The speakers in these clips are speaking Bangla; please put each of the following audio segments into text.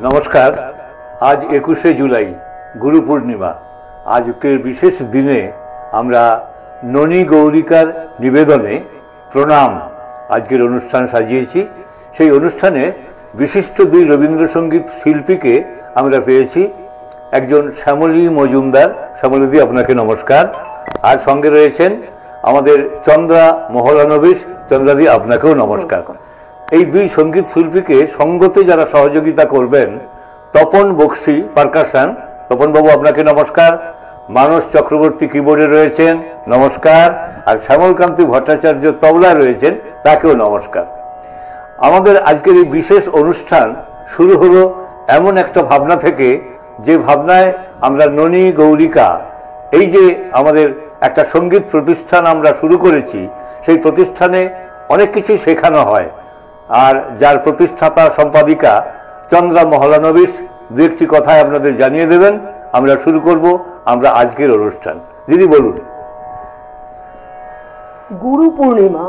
নমস্কার। আজ 21শে জুলাই গুরু পূর্ণিমা। আজকের বিশেষ দিনে আমরা ননী গৌরিকার নিবেদনে প্রণাম আজকের অনুষ্ঠান সাজিয়েছি। সেই অনুষ্ঠানে বিশিষ্ট দুই রবীন্দ্রসঙ্গীত শিল্পীকে আমরা পেয়েছি। একজন শ্যামলী মজুমদার। শ্যামলীদি, আপনাকে নমস্কার। আর সঙ্গে রয়েছেন আমাদের চন্দ্রা মহলানবিশ। চন্দ্রাদি, আপনাকেও নমস্কার। এই দুই সঙ্গীত শিল্পীকে সঙ্গতে যারা সহযোগিতা করবেন, তপন বক্সি পারকাশন। তপন বাবু, আপনাকে নমস্কার। মানস চক্রবর্তী কিবোর্ডে রয়েছেন, নমস্কার। আর শ্যামলকান্তি ভট্টাচার্য তবলা রয়েছেন, তাকেও নমস্কার। আমাদের আজকের এই বিশেষ অনুষ্ঠান শুরু হলো এমন একটা ভাবনা থেকে, যে ভাবনায় আমরা ননী গৌরিকা, এই যে আমাদের একটা সঙ্গীত প্রতিষ্ঠান আমরা শুরু করেছি, সেই প্রতিষ্ঠানে অনেক কিছু শেখানো হয়। আর যার প্রতিষ্ঠাতা সম্পাদিকা চন্দ্রা মহলানবিশ দু একটি কথায় আপনাদের জানিয়ে দেবেন। আমরা শুরু করব আমরা আজকের অনুষ্ঠান। দিদি, বলুন। গুরু পূর্ণিমা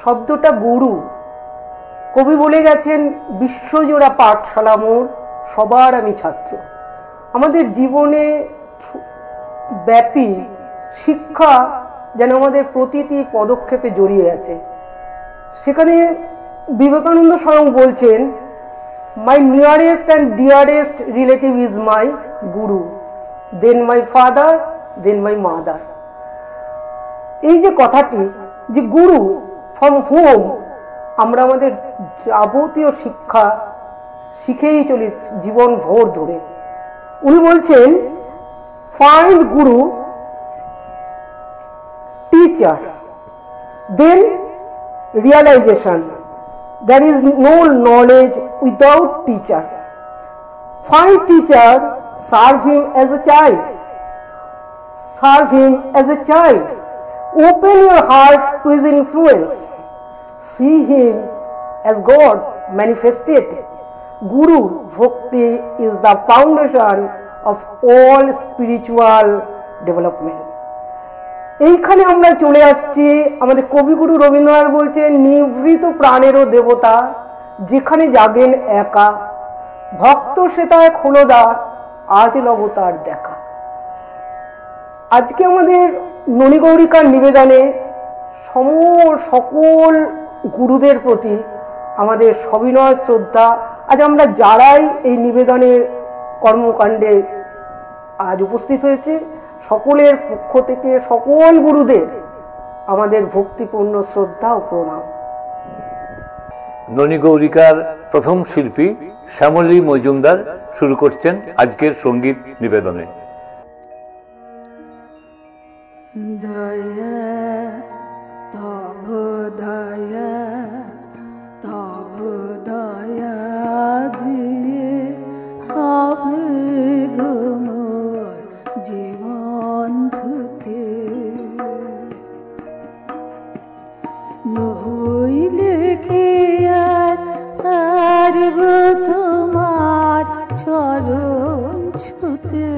শব্দটা গুরু, কবি বলে গেছেন, বিশ্বজোড়া পাঠশালা মোর, সবার আমি ছাত্র। আমাদের জীবনে ব্যাপী শিক্ষা যেন আমাদের প্রতিটি পদক্ষেপে জড়িয়ে আছে। সেখানে বিবেকানন্দ স্বয়ং বলছেন, my nearest and dearest relative is my guru, then my father, then my mother. এই যে কথাটি, যে গুরু ফ্রম হোম আমরা আমাদের যাবতীয় শিক্ষা শিখেই চলি জীবন ভোর ধরে। উনি বলছেন, find guru teacher, then realization. There is no knowledge without teacher. Find teacher, serve him as a child. Serve him as a child. Open your heart to his influence. See him as God manifested. Guru Bhakti is the foundation of all spiritual development. এইখানে আমরা চলে আসছি, আমাদের কবিগুরু রবীন্দ্রনাথ বলছেন, নিভৃত প্রাণেরও দেবতা, যেখানে জাগেন একা, ভক্ত সেতায় খোলদা, আজ লবতার দেখা। আজকে আমাদের ননী গৌরিকার নিবেদনে সকল গুরুদের প্রতি আমাদের সবিনয় শ্রদ্ধা। আজ আমরা যারাই এই নিবেদনের কর্মকাণ্ডে আজ উপস্থিত হয়েছি, সকলের পক্ষ থেকে সকল গুরুদের আমাদের ভক্তিপূর্ণ শ্রদ্ধা ও প্রণাম। ননী গৌরিকার প্রথম শিল্পী শ্যামলী মজুমদার শুরু করছেন আজকের সঙ্গীত নিবেদনে। দয়া তব দয়া, তব দয়া দিয়ে হবে গো মোর জীবন ধুতে, নইলে কে আর পারব তোমার চরণ ছুতে।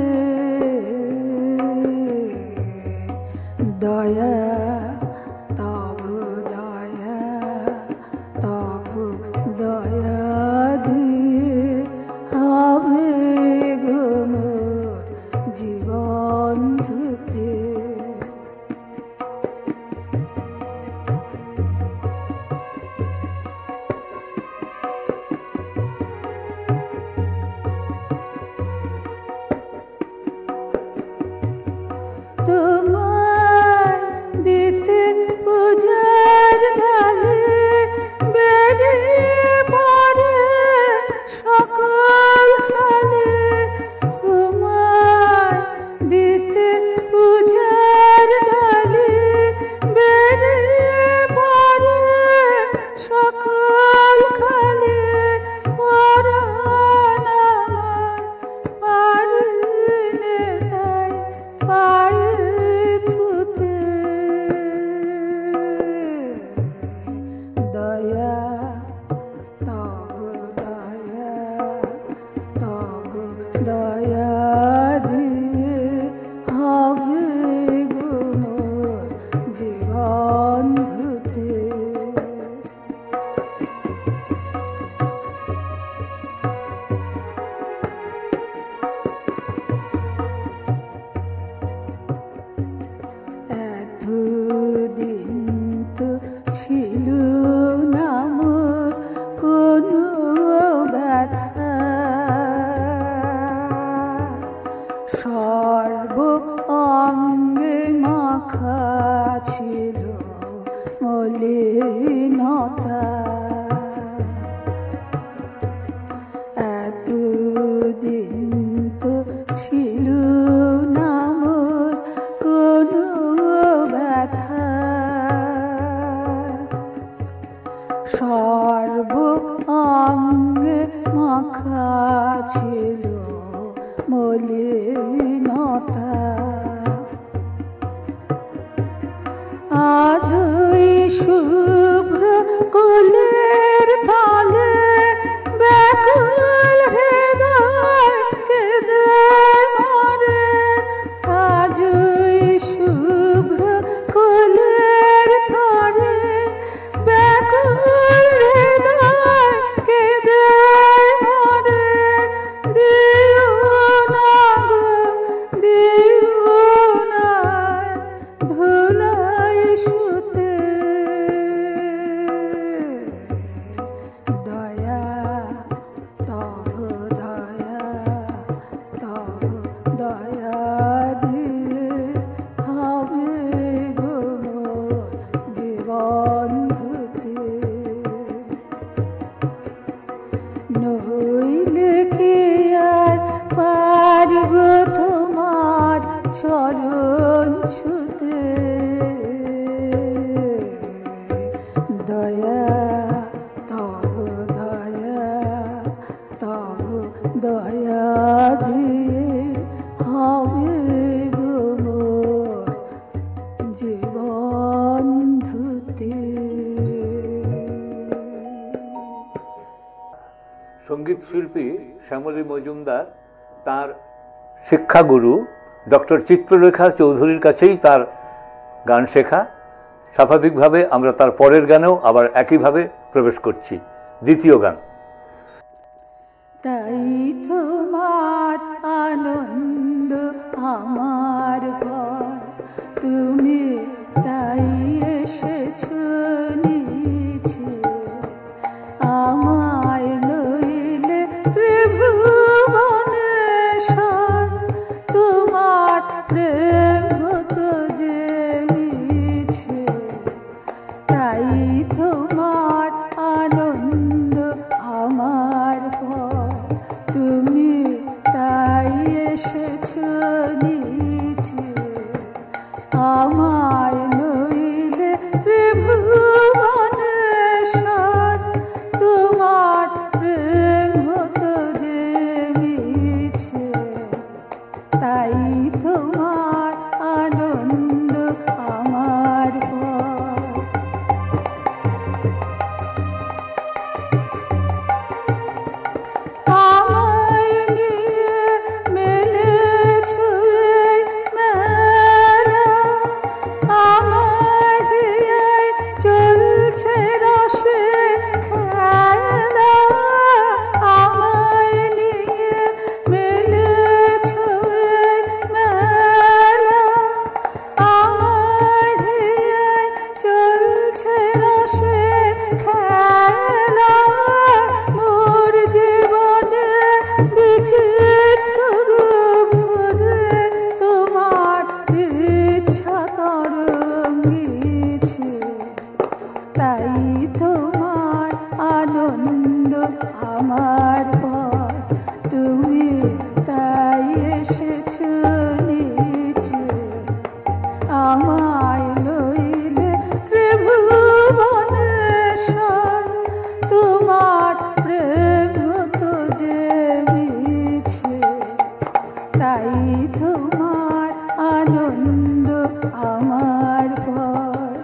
দয়া তব দয়া, তব দয়া দিয়ে হবে গো মোর জীবন ধুতে। তোমায় দিতে পূজার ঢালে বেরিয়ে পড়ে সকল খালে। তোমায় দিতে পূজার ঢালে বেরিয়ে পড়ে সকল খালে। পরাণ আমার পারিলে তাই পায়ে থুতে। দয়া তব দয়া, তব দয়া দিয়ে হবে গো মোর জীবন ধুতে। ছিল না মোর কোনো ব্যথা, সর্ব অঙ্গে মাখা ছিল মলিনতা। এতদিন তো ছিল না মোর কোনো ব্যথা, সর্ব অঙ্গে মাখা ছিল মলিনতা। আজ ওই শুভ্র কুলের তলে ব্যাকুল হৃদয় কেঁদে মরে। আজ ওই শুভ্র কুলের তলে ব্যাকুল হৃদয় কেঁদে মরে। দিও না গো দিও না ধুলাই শুতে, দয়া তব দয়া তব দয়া দিয়ে হবে গো মোর জীবন ধুতে। নইলে কি আর পারব তোমার চরণ ছুতে, দয়া তব দয়া তব দয়া দিয়ে হবে গো মোর জীবন ধুতে। সঙ্গীত শিল্পী শ্যামলী মজুমদার তার শিক্ষাগুরু ডক্টর চিত্রলেখা চৌধুরীর কাছেই তার গান শেখা। স্বাভাবিকভাবে আমরা তার পরের গানেও আবার একইভাবে প্রবেশ করছি। দ্বিতীয় গান। তাই তোমার আনন্দ আমার ভয়, তুমি তাই এসেছো নিচে। আমায় নইলে ত্রিভুবনেশ্বর, তোমার প্রেম হতো যে মিছে। তাই তোমার আনন্দ আমার ভয়, তুমি তাই এসেছো নিচে। আমায় নইলে ত্রিভুবনেশ্বর, তোমার প্রেম হতো যে মিছে। তাই তোমার আনন্দ আমার ভয়। আমায় নিয়ে মেলেছো এই মেলা, আমায় দিয়ে চলছে রসে খেলা। আমায় নিয়ে মেলেছো এই মেলা, আমায় দিয়ে চলছে রসে খেলা। মোর জীবনে বিচিত্র রূপ ধরে তোমার ইচ্ছা তরঙ্গিছে। তাই তোমার আনন্দ আমার ভয়, তুমি তাই এসেছো নিচে। আমায় নইলে ত্রিভুবনেশ্বর, তোমার প্রেম হতো যে মিছে। তাই তোমার আনন্দ আমার ভয়।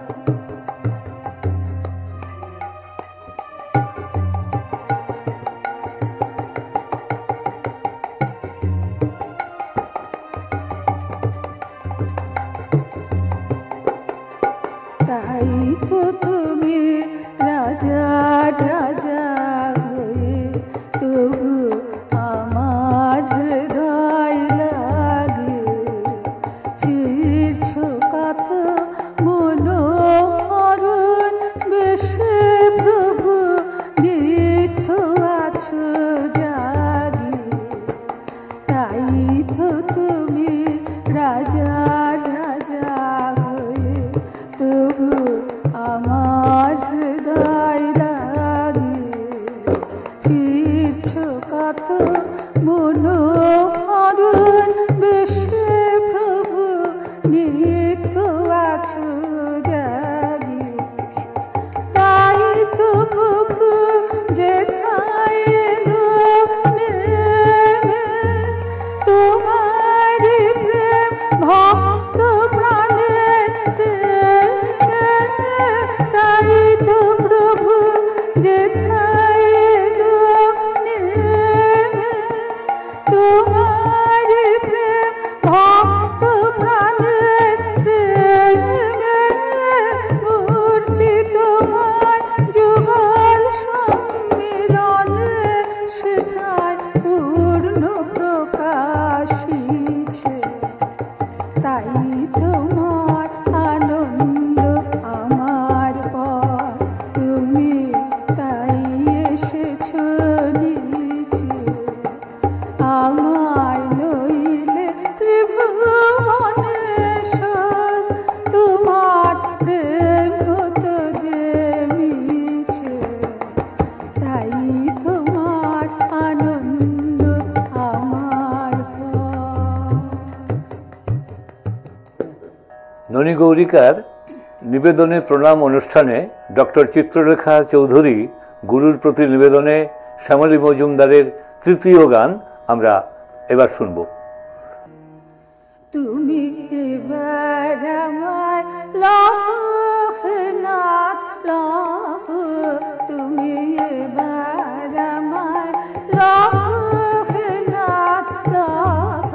মিছে, তাই তোমার আনন্দ আমার ভয়। ননী গৌরিকার নিবেদনে প্রণাম অনুষ্ঠানে ডক্টর চিত্রলেখা চৌধুরী গুরুর প্রতি নিবেদনে শ্যামলী মজুমদারের তৃতীয় গান আমরা এবার শুনব। তুমি এবার আমায় লোকনাথ লোক, তুমি এবার আমায় লোকনাথ লোক,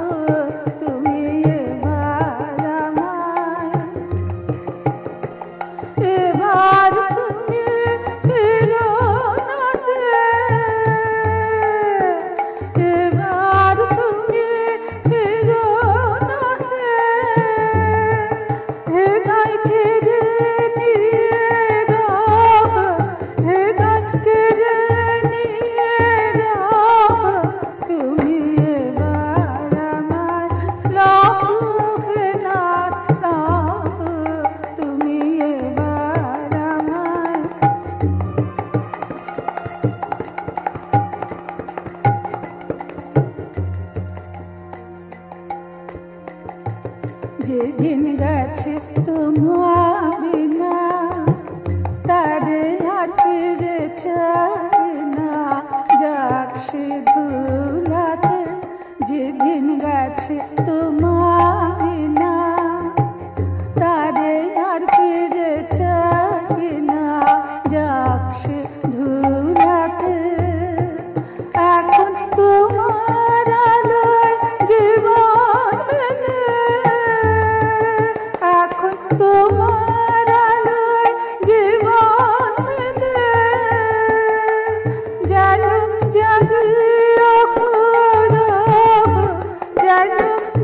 তুমি এবার আমায়, এবার তুমি ফিরো না রে, এবার তুমি ফিরো না রে, হৃদয় কেড়ে নিয়ে রাখ, হৃদয় কেড়ে নিয়ে রাখ, তুমি এবার আমায় লোকনাথ লোক, তুমি এবার আমায়। যেদিন গেছে তোমার বিনা, তারে আর ফিরে চাই না, যাক সে ধুলাতে। যেদিন গেছে তোমার বিনা, তারে আর ফিরে চাই না, যাক সে ধুলাতে। এখন তোমার আলোয় জীবন মেলে, এখন তোমার আলোয় জীবন মেলে, যেন জাগিয়ে খুরব, যেন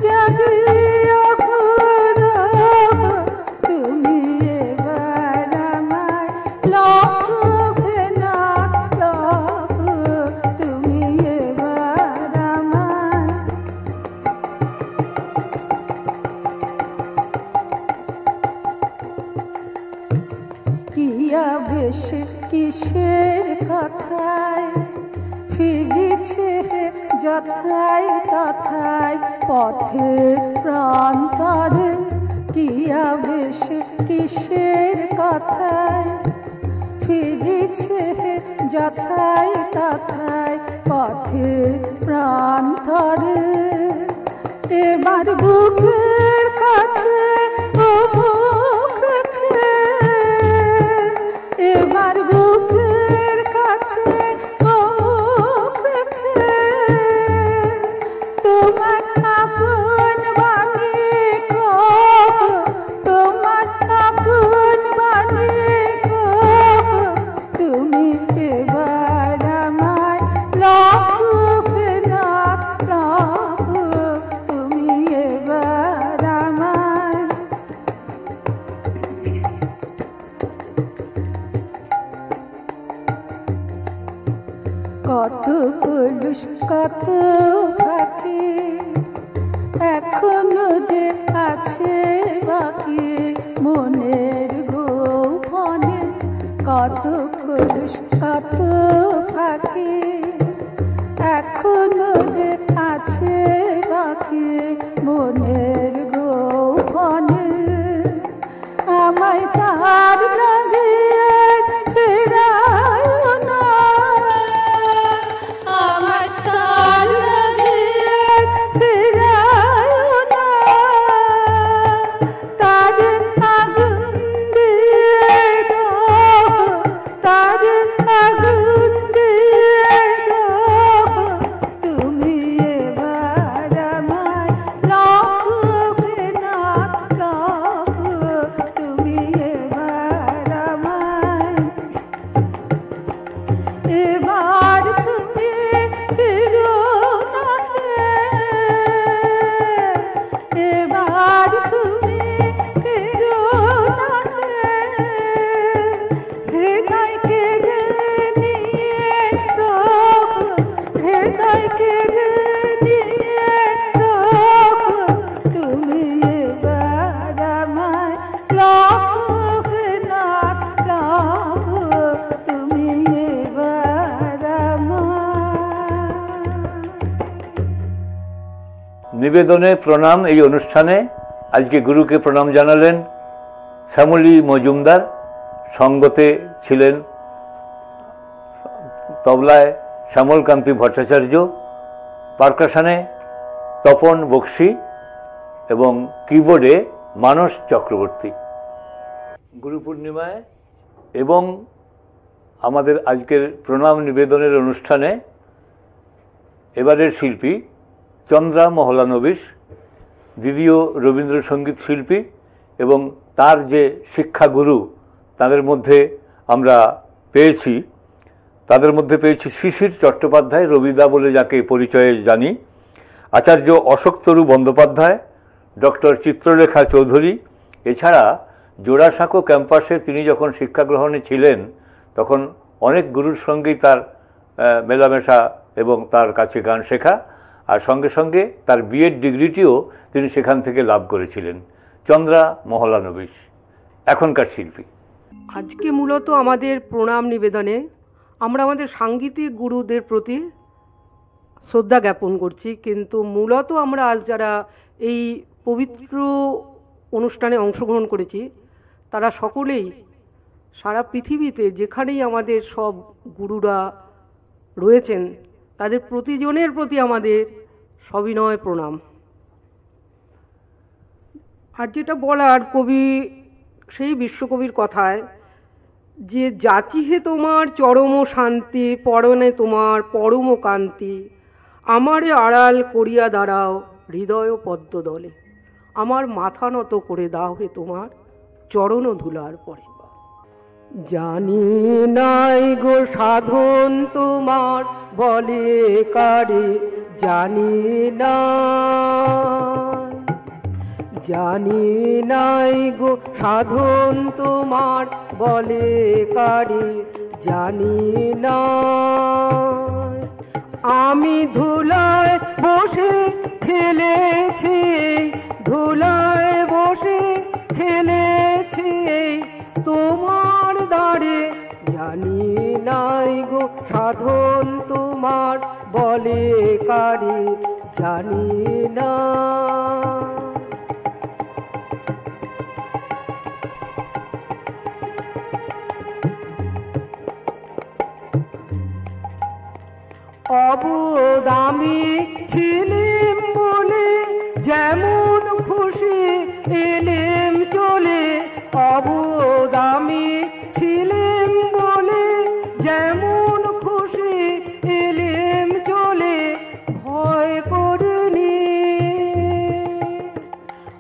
জাগিয়ে খুরব, তুমি এবার আমায় লোকনাথ লোক, তুমি এবার আমায়। কি আবেশে কিসের কথায় ফিরেছে যথায় তথায় পথের প্রান্তরে, কি আবেশে কিসের কথায় ফিরেছে যথায় তথায় পথের প্রান্তরে। এবার বুকের কাছে ও বুক রেখে, এবার বুকের কাছে ও বুক রেখে, তোমার আপন বানিয়ে কহ, তোমার আপন বানিয়ে কহ, তুমি এবার আমায় লোকনাথ লোক, তুমি এবার আমায়। কত কলুষ কত ফাঁকি এখনো যে আছে বাকি মনের গোপনে, কত কলুষ কত ফাঁকি এখনো যে আছে বাকি মনের গোপনে। আমায় তার লাগিয়ে ফেরায় না, আমায় তার লাগিয়ে ফেরায় না, তার আগুন দিয়ে দাও, তার আগুন দিয়ে দাও, তুমি এবার আমায় লোক নিবেদনে প্রণাম এই অনুষ্ঠানে আজকে গুরুকে প্রণাম জানালেন শ্যামলী মজুমদার, সঙ্গতে ছিলেন তবলায় শ্যামলকান্তি ভট্টাচার্য, পারকাশনে তপন বক্সি এবং কিবোর্ডে মানস চক্রবর্তী। গুরু পূর্ণিমায় এবং আমাদের আজকের প্রণাম নিবেদনের অনুষ্ঠানে এবারের শিল্পী চন্দ্রা মহলানবিশ, দ্বিতীয় রবীন্দ্রসঙ্গীত শিল্পী এবং তার যে শিক্ষাগুরু তাদের মধ্যে আমরা পেয়েছি, শিশির চট্টোপাধ্যায়, রবিদা বলে যাকে পরিচয়ে জানি, আচার্য অশোকতরু বন্দ্যোপাধ্যায়, ডক্টর চিত্রলেখা চৌধুরী। এছাড়া জোড়াসাঁকো ক্যাম্পাসে তিনি যখন শিক্ষা গ্রহণে ছিলেন তখন অনেক গুরুর সঙ্গেই তার মেলামেশা এবং তার কাছে গান শেখা, আর সঙ্গে সঙ্গে তার বিএড ডিগ্রিটিও তিনি সেখান থেকে লাভ করেছিলেন। চন্দ্রা মহলানবিশ এখনকার শিল্পী। আজকে মূলত আমাদের প্রণাম নিবেদনে আমরা আমাদের সাংগীতিক গুরুদের প্রতি শ্রদ্ধা জ্ঞাপন করছি, কিন্তু মূলত আমরা আজ যারা এই পবিত্র অনুষ্ঠানে অংশগ্রহণ করেছি তারা সকলেই সারা পৃথিবীতে যেখানেই আমাদের সব গুরুরা রয়েছেন তাদের প্রতিজনের প্রতি আমাদের সবিনয় প্রণাম। আর যেটা বলার, কবি সেই বিশ্বকবির কথায় যে যাচিহে তোমার চরম শান্তি, পরনে তোমার পরম কান্তি, আমারে আড়াল করিয়া দাঁড়াও হৃদয় পদ্ম দলে, আমার মাথা নত করে দাও হে তোমার চরণ ধুলার পরে। জানি নাই গো সাধন তোমার বলে কারে, জানি না, জানি নাই গো সাধন তোমার বলে কারে, জানি না। আমি ধুলায় বসে খেলেছি, ধুলায় বসে খেলেছি তোমার দ্বারে, জানি নাই গো সাধন তোমার বলে কারে, জানি না। অবোধ আমি ছিলিম বলে যেমন খুশি এলেম চলে, অবোধ আমি ছিলিম বলে যেমন খুশি এলেম চলে, ভয় করিনি,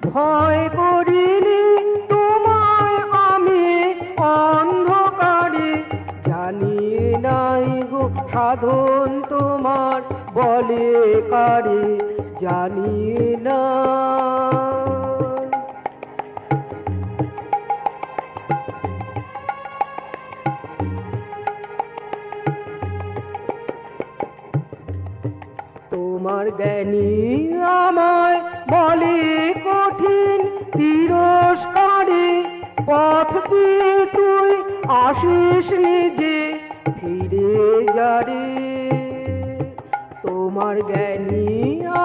ভয় করিনি তোমায় আমি অন্ধকারে, জানি নাই গো সাধন তোমার বলে কারে, জানি না। তোমার জ্ঞানী আমায় বলে কঠিন তিরস্কারে, পথ দিয়ে তুই আসিস নিজে ফিরে যারে, তোমার জ্ঞানী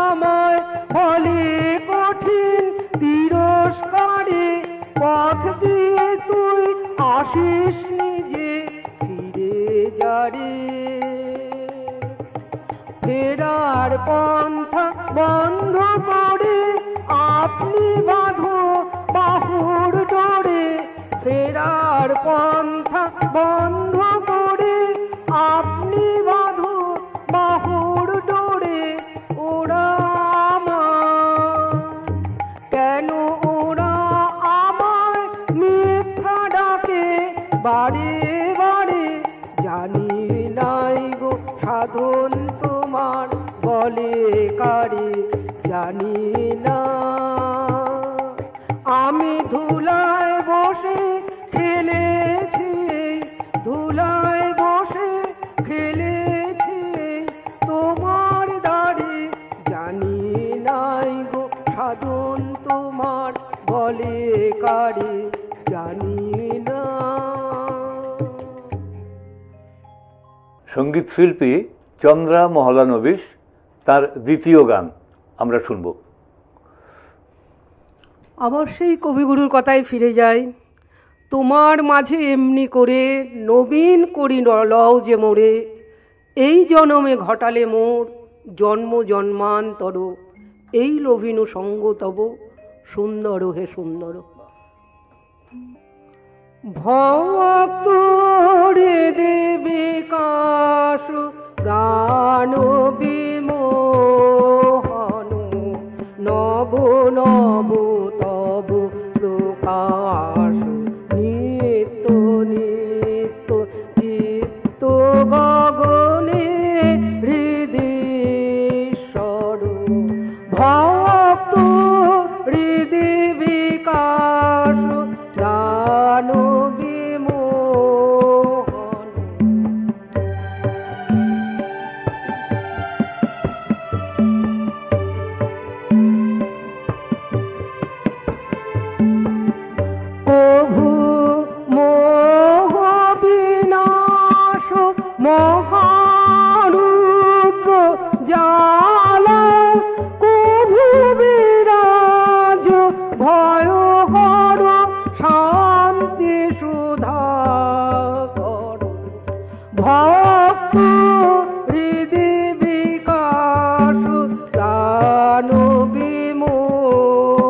আমায় বলে কঠিন তিরস্কারে, পথ দিয়ে তুই আসিস নিজে ফিরে যারে। ফেরার পন্থা বন্ধ করে আপনি বাঁধো বাহুর ডোরে, ফেরার পন্থা বন্ধ করে আপনি বাঁধো বাহুর ডোরে। ওরা আমার কেন, ওরা আমায় মিথ্যা ডাকে বারে বারে, জানি নাই গো সাধন তোমার বলে কারে, জানি না। আমি ধুলায় বসে খেলেছি, ধুলায় বসে খেলেছি তোমার দ্বারে, জানি নাই গো সাধন তোমার বলে কারে, জানি না। সঙ্গীত শিল্পী চন্দ্রা মহলানবিশ, তার দ্বিতীয় গান আমরা শুনব। আবার সেই কবিগুরুর কথায় ফিরে যাই। তোমার মাঝে এমনি করে নবীন করি লও যে মোরে, এই জনমে ঘটালে মোর জন্ম জন্মান্তর, এই লোভিনু সঙ্গ তব সুন্দর হে সুন্দর। ভক্ত রে দেবে কাশ প্রাণ বিমোহন, নব নব তব প্রকাশ, নিত্য নিত্য চিত্ত গগনে হৃদীশ্বর। ভক্ত হৃদি বিকাশ প্রাণ বিমোহন। কভু মোহ বিনাশ মহারূপ জালা, কভু বিরাজ ভয়হর শান্তি সুধা কর। ভক্ত হৃদি বিকাশ প্রাণ বিমোহন।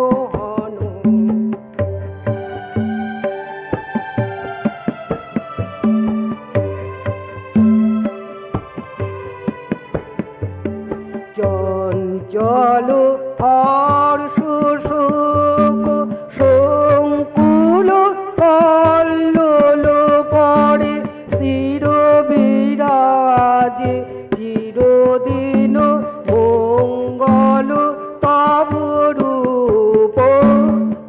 চঞ্চল হর্ষ শোক সংকুল কল্লোল পরে, চির বিরাজে চিরদিন মঙ্গল তব রূপ।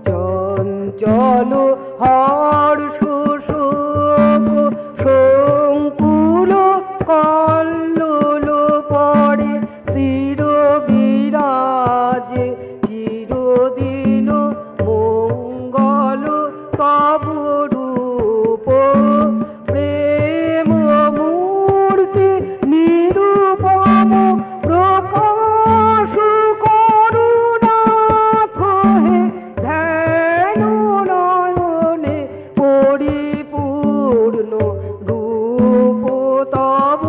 চঞ্চল হর্ষ শোক সংকুল কল্লোল পরে, চির বিরাজে চিরদিন মঙ্গল তব রূপ। প্রেম মূর্তি নিরূপম প্রকাশ করুনাথ হে, ধ্যান নয়নে পরিপূর্ণ রূপ তব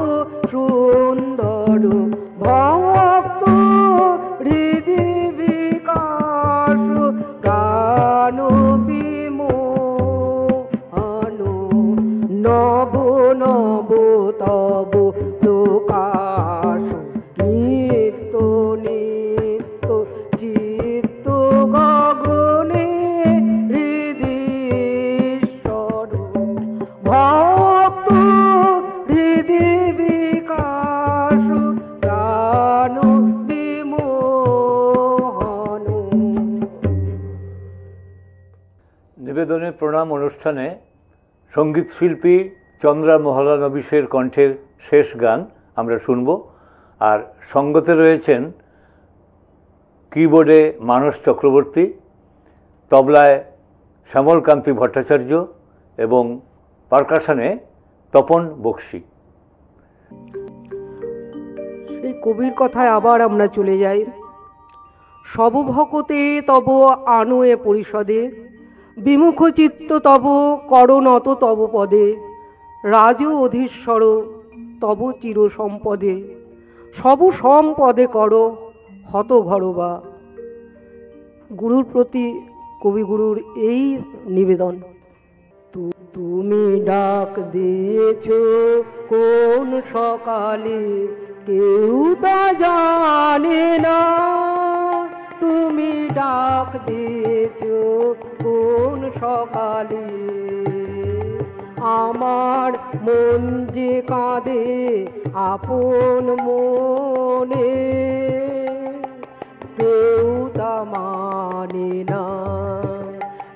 সুন্দর। ভক্ত হৃদি বিকাশ প্রাণ বিমোহন, নব নব তব প্রকাশ, নিত্য নিত্য চিত্ত গগনে হৃদীশ্বর। ভক্ত হৃদি বিকাশ প্রাণ বিমোহন। নিবেদনে প্রণাম অনুষ্ঠানে সঙ্গীত শিল্পী চন্দ্রা মহলানবিশের কণ্ঠের শেষ গান আমরা শুনব। আর সঙ্গতে রয়েছেন কিবোর্ডে মানস চক্রবর্তী, তবলায় শ্যামলকান্তি ভট্টাচার্য এবং পারকাশনে তপন বক্সি। সেই কবির কথায় আবার আমরা চলে যাই। সব ভকতে তব আনুয়ে পরিষদে, বিমুখ চিত্ত তব করনত তব পদে, রাজ অধীশ্বর তব চির সম্পদে, সব সম্পদে কর হত ঘরবা। গুরুর প্রতি কবিগুরুর এই নিবেদন। তুমি ডাক দিয়েছ কোন সকালে, কেউ তা জানে না। তুমি ডাক দিয়েছ কোন সকালে, আমার মন যে কাঁদে আপন মনে, কেউ তা মানে না।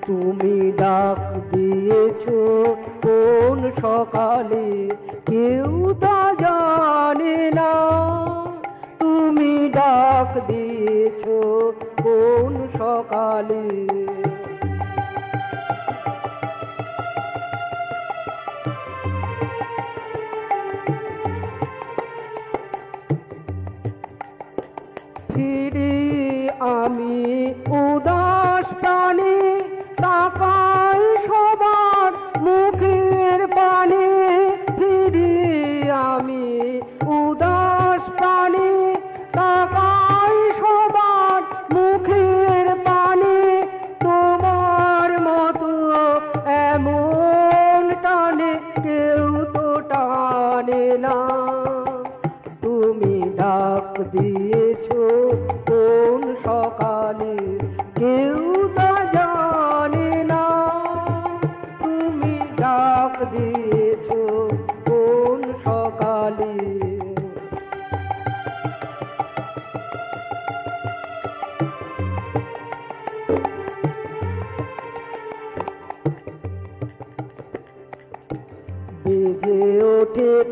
তুমি ডাক দিয়েছ কোন সকালে, কেউ তা জানে না। তুমি ডাক দিয়েছ কোন সকালে। ফিরে আমি উদাস প্রাণ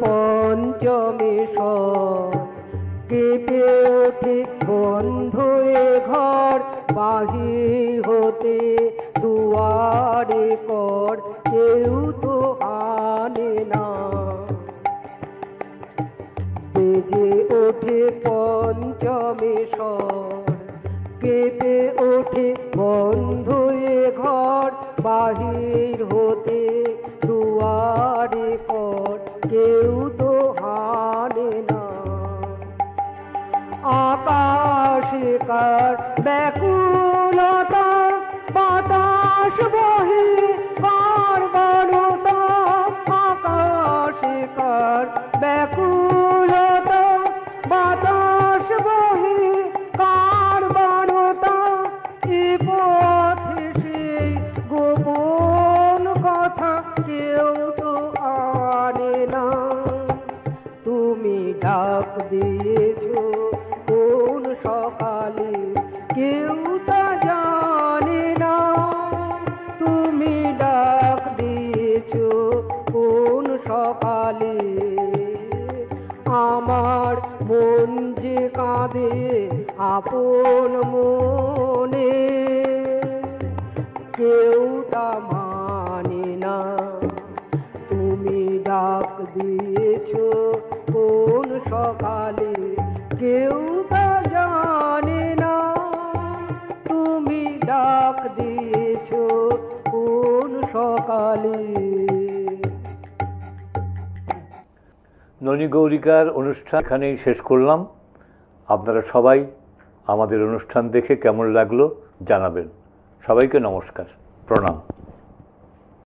পঞ্চমেশ্বর, কেঁপে ওঠে বন্ধ এ ঘর, বাহির হতে দুয়ারে কর, কেউ তো আনে না। বেজে ওঠে পঞ্চমেশ্বর, কেঁপে ওঠে বন্ধ এ ঘর, বাহির হতে দুয়ারে কর, কেউ তো হানে না। আকাশে কার ব্যাকুলতা, বাতাস বহে কার বারতা, আকাশে কার ব্যাকুলতা, বাতাস বহে কার বারতা, এ পথে সেই গোপন কথা, কেউ তো আনে না। তুমি ডাক দিয়েছ কোন সকালে, কেউ তা জানে না। তুমি ডাক দিয়েছ কোন সকালে, আমার মন যে কাঁদে আপন মনে, কেউ তা মানে না। তুমি ডাক দিয়েছ কোন সকালে, কেউ তা জানে না। তুমি ডাক দিয়েছ কোন সকালে। ননী গৌরিকার অনুষ্ঠান এখানেই শেষ করলাম। আপনারা সবাই আমাদের অনুষ্ঠান দেখে কেমন লাগলো জানাবেন। সবাইকে নমস্কার, প্রণাম।